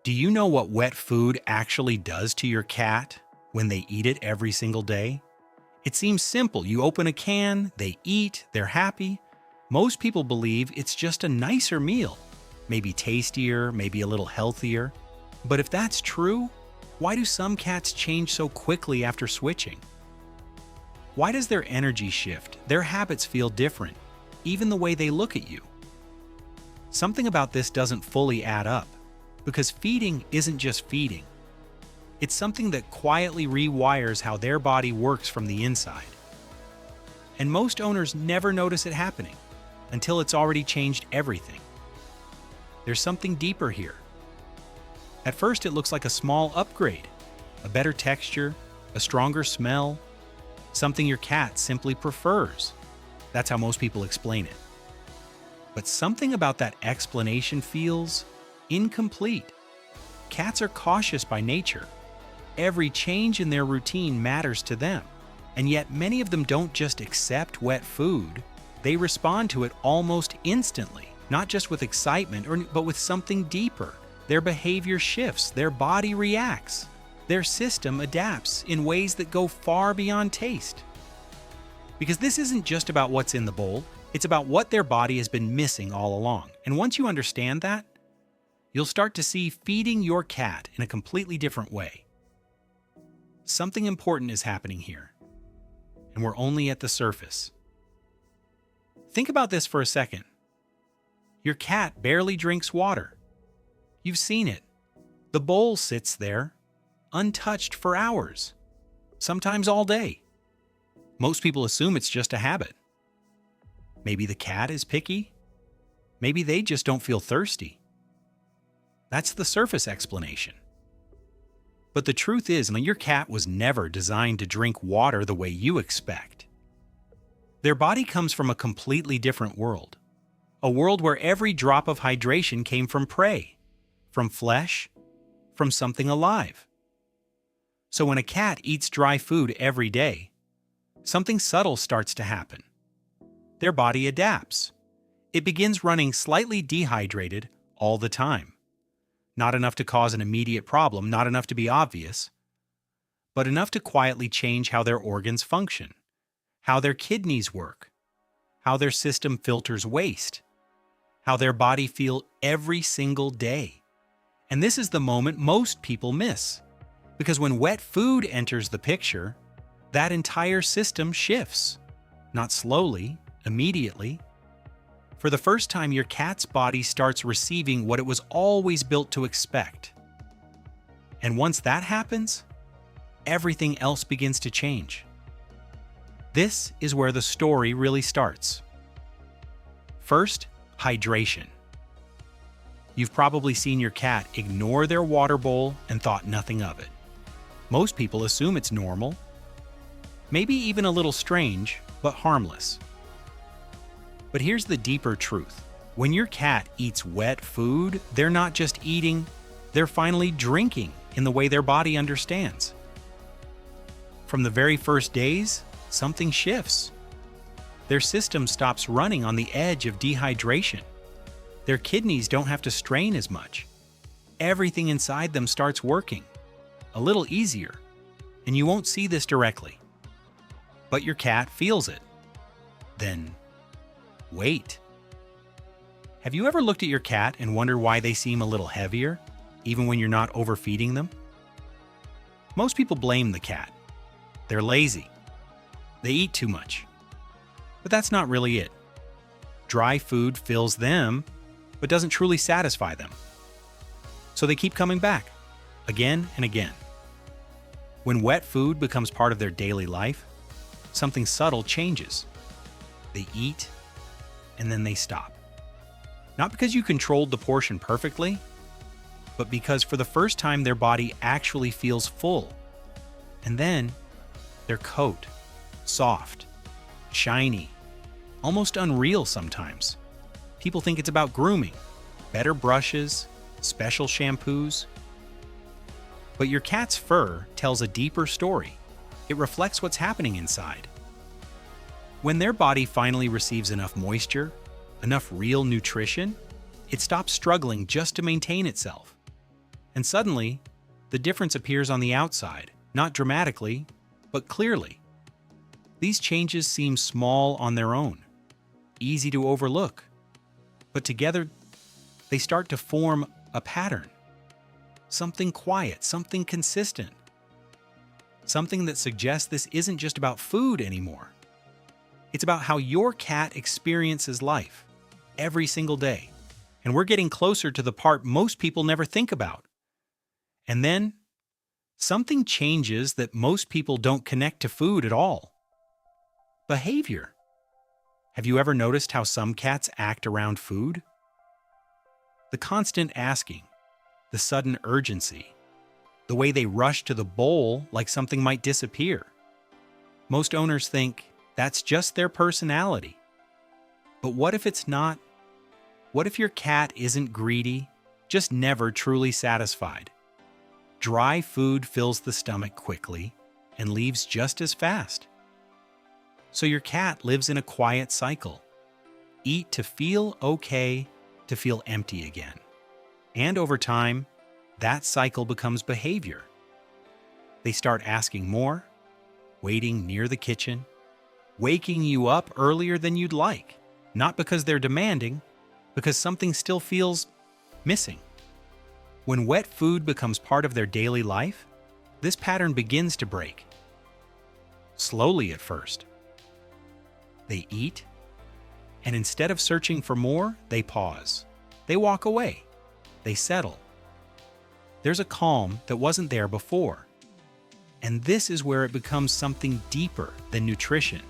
Do you know what wet food actually does to your cat when they eat it every single day? It seems simple. You open a can, they eat, they're happy. Most people believe it's just a nicer meal, maybe tastier, maybe a little healthier. But if that's true, why do some cats change so quickly after switching? Why does their energy shift? Their habits feel different, even the way they look at you. Something about this doesn't fully add up, because feeding isn't just feeding. It's something that quietly rewires how their body works from the inside. And most owners never notice it happening until it's already changed everything. There's something deeper here. At first, it looks like a small upgrade, a better texture, a stronger smell, something your cat simply prefers. That's how most people explain it. But something about that explanation feels incomplete. Cats are cautious by nature. Every change in their routine matters to them. And yet many of them don't just accept wet food, they respond to it almost instantly, not just with excitement, but with something deeper. Their behavior shifts, their body reacts, their system adapts in ways that go far beyond taste. Because this isn't just about what's in the bowl, it's about what their body has been missing all along. And once you understand that, you'll start to see feeding your cat in a completely different way. Something important is happening here, and we're only at the surface. Think about this for a second. Your cat barely drinks water. You've seen it. The bowl sits there, untouched for hours, sometimes all day. Most people assume it's just a habit. Maybe the cat is picky. Maybe they just don't feel thirsty. That's the surface explanation. But the truth is, your cat was never designed to drink water the way you expect. Their body comes from a completely different world. A world where every drop of hydration came from prey, from flesh, from something alive. So when a cat eats dry food every day, something subtle starts to happen. Their body adapts. It begins running slightly dehydrated all the time. Not enough to cause an immediate problem, not enough to be obvious, but enough to quietly change how their organs function, how their kidneys work, how their system filters waste, how their body feels every single day. And this is the moment most people miss, because when wet food enters the picture, that entire system shifts, not slowly, immediately. For the first time, your cat's body starts receiving what it was always built to expect. And once that happens, everything else begins to change. This is where the story really starts. First, hydration. You've probably seen your cat ignore their water bowl and thought nothing of it. Most people assume it's normal, maybe even a little strange, but harmless. But here's the deeper truth. When your cat eats wet food, they're not just eating, they're finally drinking in the way their body understands. From the very first days, something shifts. Their system stops running on the edge of dehydration. Their kidneys don't have to strain as much. Everything inside them starts working, a little easier, and you won't see this directly. But your cat feels it. Then, wait. Have you ever looked at your cat and wondered why they seem a little heavier, even when you're not overfeeding them? Most people blame the cat. They're lazy. They eat too much. But that's not really it. Dry food fills them, but doesn't truly satisfy them. So they keep coming back, again and again. When wet food becomes part of their daily life, something subtle changes. They eat, and then they stop. Not because you controlled the portion perfectly, but because for the first time their body actually feels full. And then, their coat, soft, shiny, almost unreal sometimes. People think it's about grooming, better brushes, special shampoos. But your cat's fur tells a deeper story. It reflects what's happening inside. When their body finally receives enough moisture, enough real nutrition, it stops struggling just to maintain itself. And suddenly, the difference appears on the outside, not dramatically, but clearly. These changes seem small on their own, easy to overlook, but together they start to form a pattern. Something quiet, something consistent. Something that suggests this isn't just about food anymore. It's about how your cat experiences life every single day. And we're getting closer to the part most people never think about. And then, something changes that most people don't connect to food at all. Behavior. Have you ever noticed how some cats act around food? The constant asking, the sudden urgency, the way they rush to the bowl like something might disappear. Most owners think that's just their personality. But what if it's not? What if your cat isn't greedy, just never truly satisfied? Dry food fills the stomach quickly and leaves just as fast. So your cat lives in a quiet cycle. Eat to feel okay, to feel empty again. And over time, that cycle becomes behavior. They start asking more, waiting near the kitchen, waking you up earlier than you'd like, not because they're demanding, because something still feels missing. When wet food becomes part of their daily life, this pattern begins to break. Slowly at first. They eat, and instead of searching for more, they pause. They walk away. They settle. There's a calm that wasn't there before. And this is where it becomes something deeper than nutrition.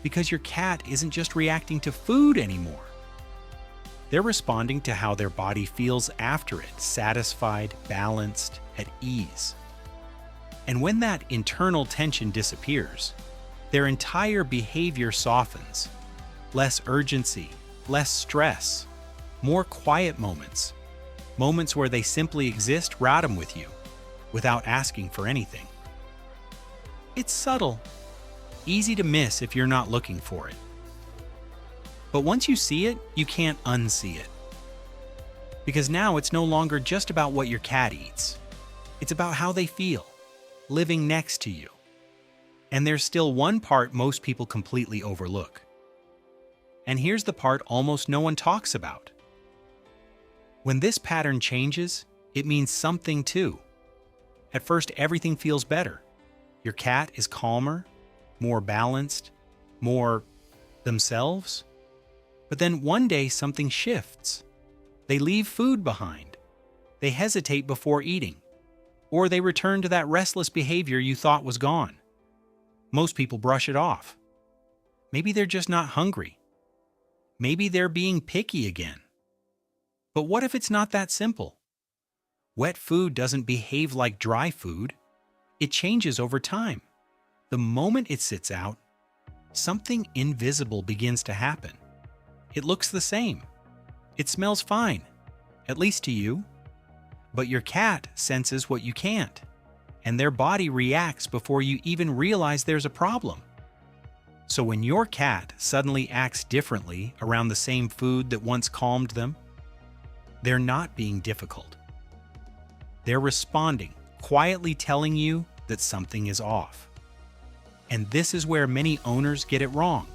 Because your cat isn't just reacting to food anymore. They're responding to how their body feels after it, satisfied, balanced, at ease. And when that internal tension disappears, their entire behavior softens. Less urgency, less stress, more quiet moments. Moments where they simply exist rhythm with you, without asking for anything. It's subtle, easy to miss if you're not looking for it. But once you see it, you can't unsee it. Because now it's no longer just about what your cat eats. It's about how they feel, living next to you. And there's still one part most people completely overlook. And here's the part almost no one talks about. When this pattern changes, it means something too. At first, everything feels better. Your cat is calmer, more balanced, more themselves. But then one day something shifts. They leave food behind. They hesitate before eating. Or they return to that restless behavior you thought was gone. Most people brush it off. Maybe they're just not hungry. Maybe they're being picky again. But what if it's not that simple? Wet food doesn't behave like dry food. It changes over time. The moment it sits out, something invisible begins to happen. It looks the same. It smells fine, at least to you. But your cat senses what you can't, and their body reacts before you even realize there's a problem. So when your cat suddenly acts differently around the same food that once calmed them, they're not being difficult. They're responding, quietly telling you that something is off. And this is where many owners get it wrong.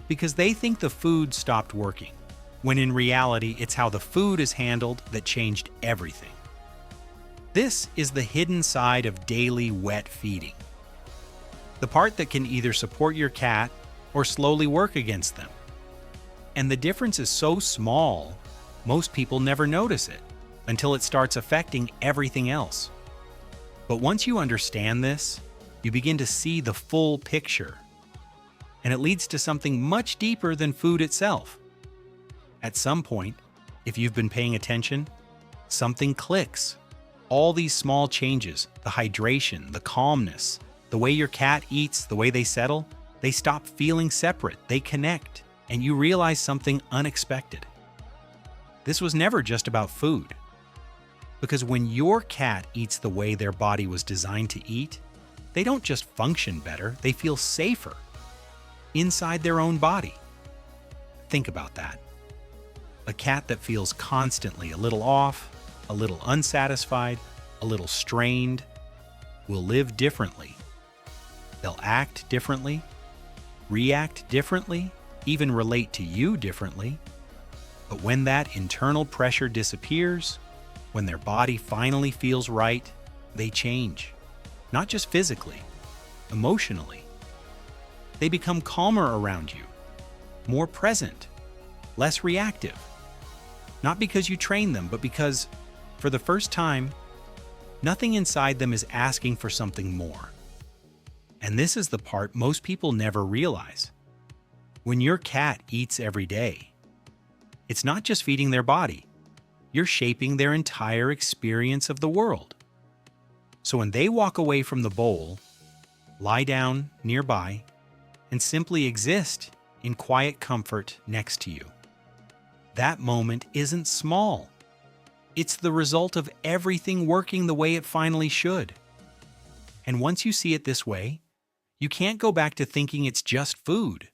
Because they think the food stopped working, when in reality it's how the food is handled that changed everything. This is the hidden side of daily wet feeding. The part that can either support your cat or slowly work against them. And the difference is so small, most people never notice it until it starts affecting everything else. But once you understand this, you begin to see the full picture. And it leads to something much deeper than food itself. At some point, if you've been paying attention, something clicks. All these small changes, the hydration, the calmness, the way your cat eats, the way they settle, they stop feeling separate, they connect, and you realize something unexpected. This was never just about food. Because when your cat eats the way their body was designed to eat, they don't just function better, they feel safer inside their own body. Think about that. A cat that feels constantly a little off, a little unsatisfied, a little strained, will live differently. They'll act differently, react differently, even relate to you differently. But when that internal pressure disappears, when their body finally feels right, they change. Not just physically, emotionally. They become calmer around you, more present, less reactive. Not because you train them, but because, for the first time, nothing inside them is asking for something more. And this is the part most people never realize. When your cat eats every day, it's not just feeding their body. You're shaping their entire experience of the world. So when they walk away from the bowl, lie down nearby, and simply exist in quiet comfort next to you, that moment isn't small. It's the result of everything working the way it finally should. And once you see it this way, you can't go back to thinking it's just food.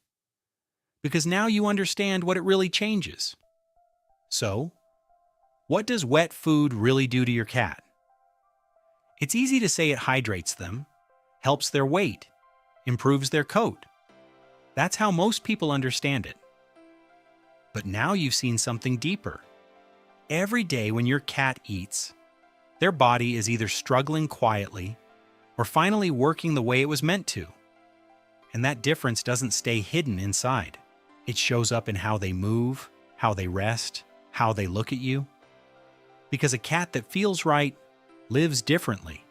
Because now you understand what it really changes. So, what does wet food really do to your cat? It's easy to say it hydrates them, helps their weight, improves their coat. That's how most people understand it. But now you've seen something deeper. Every day when your cat eats, their body is either struggling quietly or finally working the way it was meant to. And that difference doesn't stay hidden inside. It shows up in how they move, how they rest, how they look at you. Because a cat that feels right lives differently.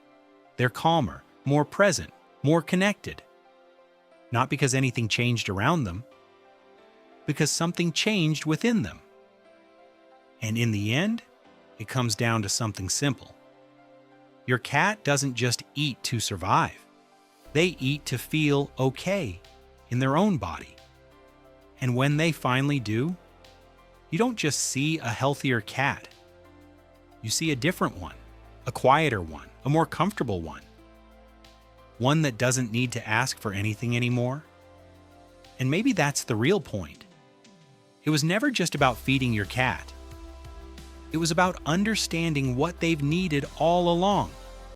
They're calmer, more present, more connected. Not because anything changed around them, because something changed within them. And in the end, it comes down to something simple. Your cat doesn't just eat to survive. They eat to feel okay in their own body. And when they finally do, you don't just see a healthier cat. You see a different one, a quieter one, a more comfortable one. One that doesn't need to ask for anything anymore. And maybe that's the real point. It was never just about feeding your cat. It was about understanding what they've needed all along.